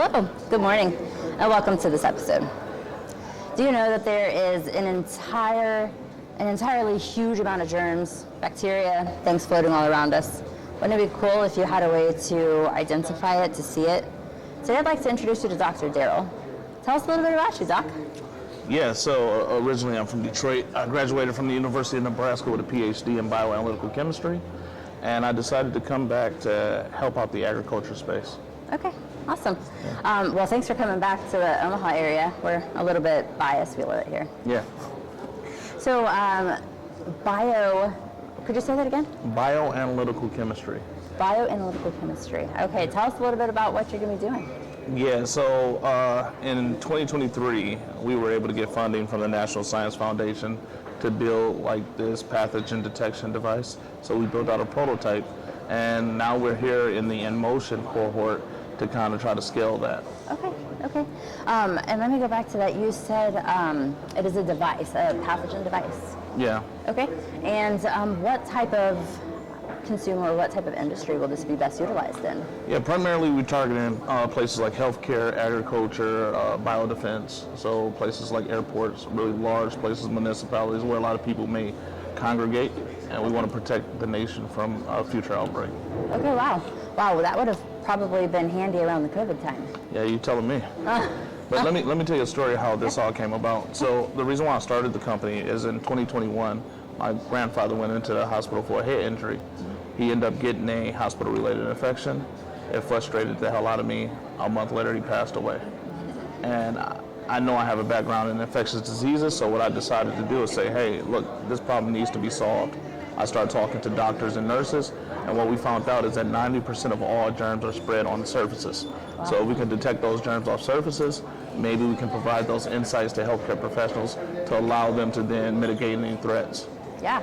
Hello, good morning, and welcome to this episode. Do you know that there is an entirely huge amount of germs, bacteria, things floating all around us? Wouldn't it be cool if you had a way to identify it, to see it? Today I'd like to introduce you to Dr. Darrell. Tell us a little bit about you, Doc. Yeah, so originally I'm from Detroit. I graduated from the University of Nebraska with a Ph.D. in bioanalytical chemistry, and I decided to come back to help out the agriculture space. Okay, awesome. Well, thanks for coming back to the Omaha area. We're a little bit biased, we love it here. Yeah. So, could you say that again? Bioanalytical chemistry. Bioanalytical chemistry. Okay, tell us a little bit about what you're going to be doing. Yeah, so in 2023, we were able to get funding from the National Science Foundation to build like this pathogen detection device. So we built out a prototype, and now we're here in the NMotion cohort to kind of try to scale that. Okay. And let me go back to that. You said it is a device, a pathogen device. Yeah. Okay. And what type of consumer, what type of industry will this be best utilized in? Yeah, primarily we targeting places like healthcare, agriculture, biodefense. So places like airports, really large places, municipalities where a lot of people may congregate, and we want to protect the nation from a future outbreak. Okay, wow, that would have probably been handy around the COVID time. Yeah, you telling me. But let me tell you a story how this all came about. So the reason why I started the company is in 2021, my grandfather went into the hospital for a head injury. He ended up getting a hospital-related infection. It frustrated the hell out of me. A month later, he passed away. And I know I have a background in infectious diseases, so what I decided to do is say, hey, look, this problem needs to be solved. I started talking to doctors and nurses, and what we found out is that 90% of all germs are spread on surfaces. Wow. So if we can detect those germs off surfaces, maybe we can provide those insights to healthcare professionals to allow them to then mitigate any threats. Yeah.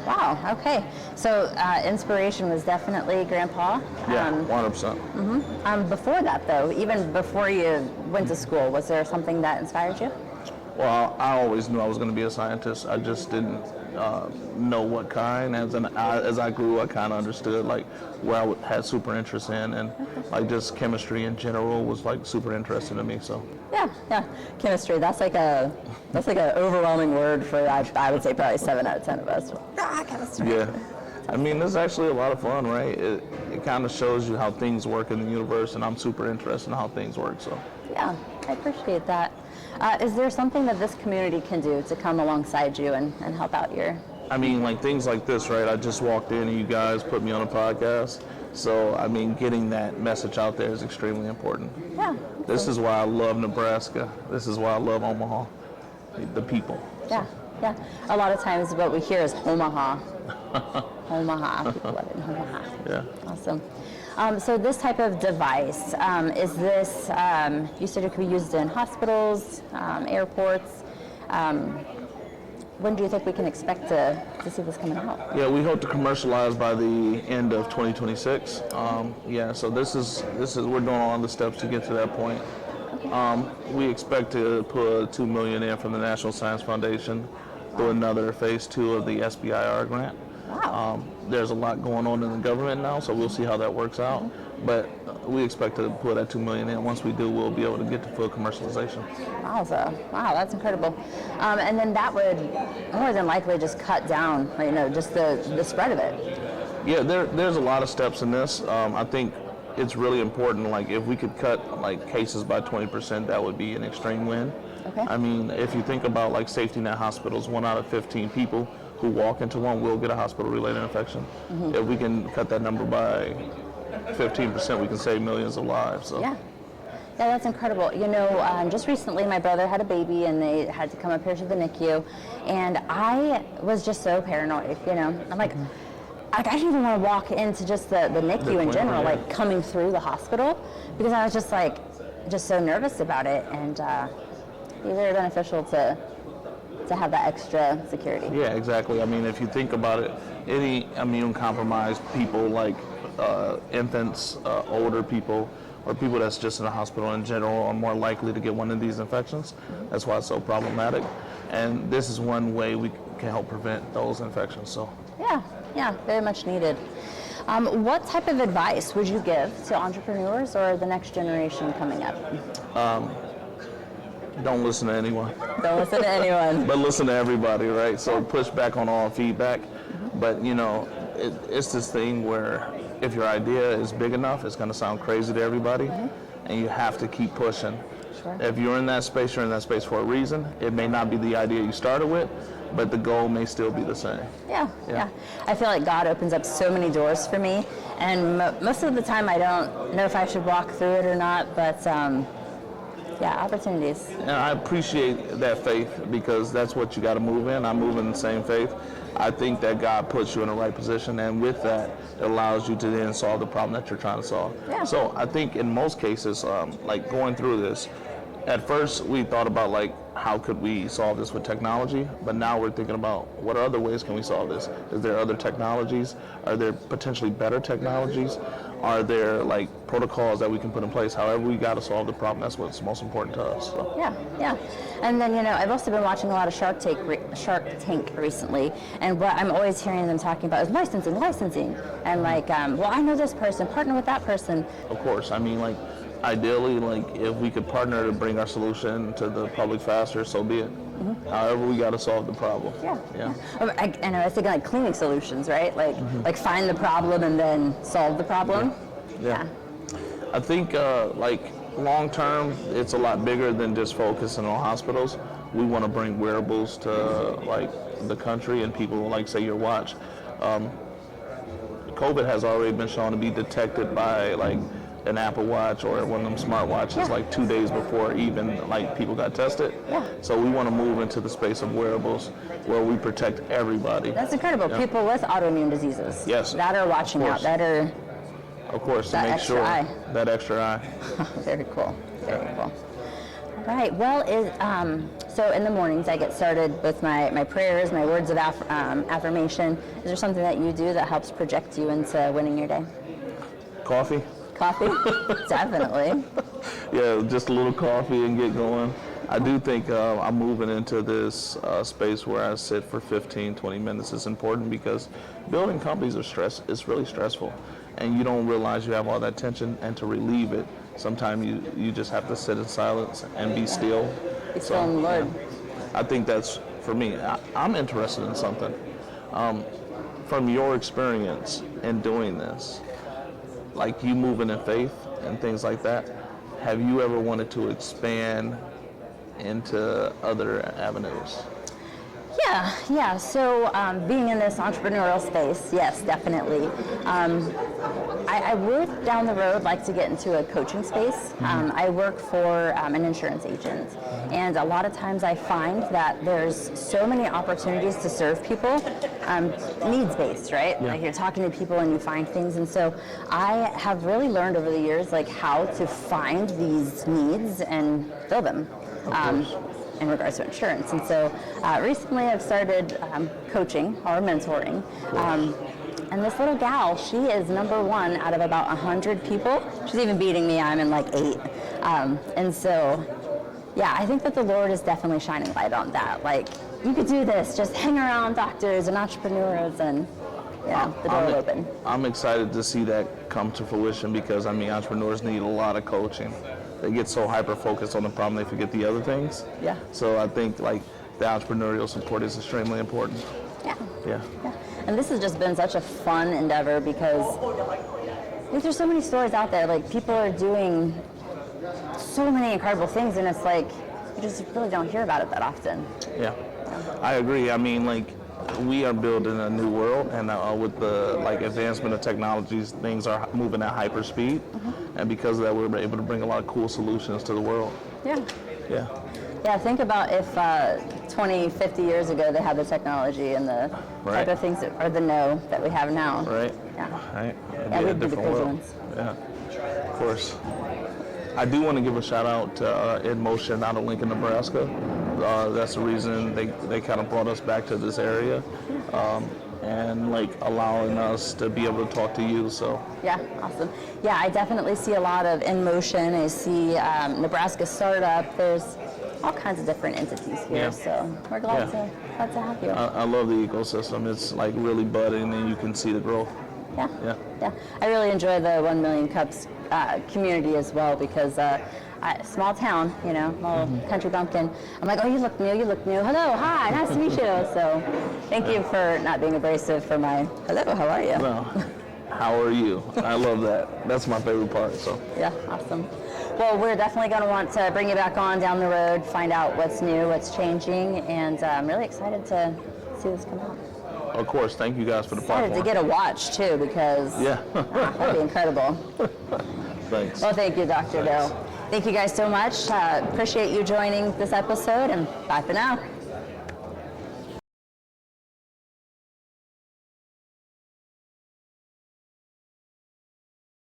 Wow, okay. So inspiration was definitely Grandpa. Yeah, 100%. Before that, though, even before you went to school, was there something that inspired you? Well, I always knew I was going to be a scientist. I just didn't know what kind. As I grew, I kind of understood like where I had super interest in, and like just chemistry in general was like super interesting to me. So. Yeah. Chemistry. That's like an overwhelming word for I would say probably 7 out of 10 of us. Chemistry. Yeah. I mean, it's actually a lot of fun, right? It kind of shows you how things work in the universe, and I'm super interested in how things work. So. Yeah, I appreciate that. Is there something that this community can do to come alongside you and help out your? I mean, like things like this, right? I just walked in and you guys put me on a podcast. So, I mean, getting that message out there is extremely important. Yeah. This is why I love Nebraska. This is why I love Omaha, the people. Yeah. A lot of times what we hear is Omaha. Omaha. People love it in Omaha. Yeah. Awesome. So this type of device, is this, you said it could be used in hospitals, airports. When do you think we can expect to see this coming out? Yeah, we hope to commercialize by the end of 2026. So this is we're doing all the steps to get to that point. Okay. We expect to put $2 million in from the National Science Foundation through another phase 2 of the SBIR grant. Wow. There's a lot going on in the government now, so we'll see how that works out. Mm-hmm. But we expect to put that $2 million in. Once we do, we'll be able to get to full commercialization. Wow, that's incredible. And then that would more than likely just cut down, just the spread of it. Yeah, there's a lot of steps in this. I think it's really important. Like if we could cut like cases by 20%, that would be an extreme win. Okay. I mean, if you think about like safety net hospitals, 1 out of 15 people who walk into one will get a hospital-related infection. Mm-hmm. If we can cut that number by 15%, we can save millions of lives. So. Yeah, that's incredible. Just recently my brother had a baby and they had to come up here to the NICU, and I was just so paranoid. I'm like, I didn't even want to walk into just the NICU in general, like coming through the hospital, because I was just so nervous about it, and it's very beneficial to have that extra security. Yeah, exactly. I mean, if you think about it, any immune-compromised people like infants, older people, or people that's just in the hospital in general are more likely to get one of these infections. That's why it's so problematic. And this is one way we can help prevent those infections. So. Yeah, very much needed. What type of advice would you give to entrepreneurs or the next generation coming up? Don't listen to anyone. Don't listen to anyone. But listen to everybody, right? So push back on all feedback. But it's this thing where if your idea is big enough, it's going to sound crazy to everybody, and you have to keep pushing. Sure. If you're in that space, you're in that space for a reason. It may not be the idea you started with, but the goal may still be the same. Yeah. I feel like God opens up so many doors for me, and most of the time I don't know if I should walk through it or not, but opportunities. And I appreciate that faith because that's what you got to move in. I move in the same faith. I think that God puts you in the right position, and with that, it allows you to then solve the problem that you're trying to solve. Yeah. So I think in most cases, like going through this, at first we thought about like how could we solve this with technology, but now we're thinking about what other ways can we solve this? Is there other technologies? Are there potentially better technologies? Are there like protocols that we can put in place? However, we got to solve the problem. That's what's most important to us. So. Yeah. And then I've also been watching a lot of Shark Tank recently, and what I'm always hearing them talking about is licensing, and like, well, I know this person, partner with that person. Of course, I mean, like, ideally, like, if we could partner to bring our solution to the public faster, so be it. However, we got to solve the problem. Yeah. And I was thinking like cleaning solutions, right? Like find the problem and then solve the problem. Yeah. I think like long term, it's a lot bigger than just focusing on hospitals. We want to bring wearables to like the country and people like say your watch. COVID has already been shown to be detected by like an Apple Watch or one of them smart watches like 2 days before even like people got tested. So we want to move into the space of wearables where we protect everybody. That's incredible. People with autoimmune diseases. Yes. That are watching out. That are. Of course, to that make extra sure eye. that extra eye. Very cool. Very cool. All right. Well, so in the mornings I get started with my prayers, my words of affirmation. Is there something that you do that helps project you into winning your day? Coffee. Coffee? Definitely. Yeah, just a little coffee and get going. I do think I'm moving into this space where I sit for 15, 20 minutes. It's important because building companies it's really stressful. And you don't realize you have all that tension, and to relieve it, sometimes you just have to sit in silence and be still. Be still in the Lord. I think that's, for me, I'm interested in something. From your experience in doing this, like you moving in faith and things like that, have you ever wanted to expand into other avenues? Yeah. So being in this entrepreneurial space, yes, definitely. I would down the road like to get into a coaching space. I work for an insurance agent, and a lot of times I find that there's so many opportunities to serve people, needs-based, right? Like you're talking to people and you find things, and so I have really learned over the years like how to find these needs and fill them. In regards to insurance. And so recently I've started coaching or mentoring. And this little gal, she is number one out of about 100 people. She's even beating me. I'm in like 8. And so, yeah, I think that the Lord is definitely shining light on that. Like, you could do this. Just hang around doctors and entrepreneurs and, the door will open. I'm excited to see that come to fruition because, I mean, entrepreneurs need a lot of coaching. They get so hyper-focused on the problem, they forget the other things. Yeah. So I think, like, the entrepreneurial support is extremely important. Yeah. And this has just been such a fun endeavor because there's so many stories out there. Like, people are doing so many incredible things, and it's like, you just really don't hear about it that often. Yeah. I agree. I mean, like, we are building a new world, and with the advancement of technologies, things are moving at hyper speed, and because of that, we're able to bring a lot of cool solutions to the world. Yeah, think about if 20, 50 years ago they had the technology and the type of things or the know that we have now. Right. We'd be the crazy ones. Yeah, of course. I do want to give a shout out to NMotion out of Lincoln, Nebraska. That's the reason they kind of brought us back to this area, and allowing us to be able to talk to you. So yeah, awesome. Yeah, I definitely see a lot of NMotion. I see Nebraska Startup. There's all kinds of different entities here. So we're glad to have you. I love the ecosystem. It's really budding, and you can see the growth. Yeah. I really enjoy the 1 Million Cups community as well because small town, you know, little country bumpkin. I'm like, oh, you look new. Hello, hi, nice to meet you. So thank you for not being abrasive for my hello, how are you? No. How are you? I love that. That's my favorite part. So yeah, awesome. Well, we're definitely going to want to bring you back on down the road, find out what's new, what's changing, and I'm really excited to see this come out. Of course, thank you guys for the platform. Excited to get a watch too because that'd be incredible. Thanks. Well, thank you, Dr. Darrell. Thank you guys so much. Appreciate you joining this episode, and bye for now.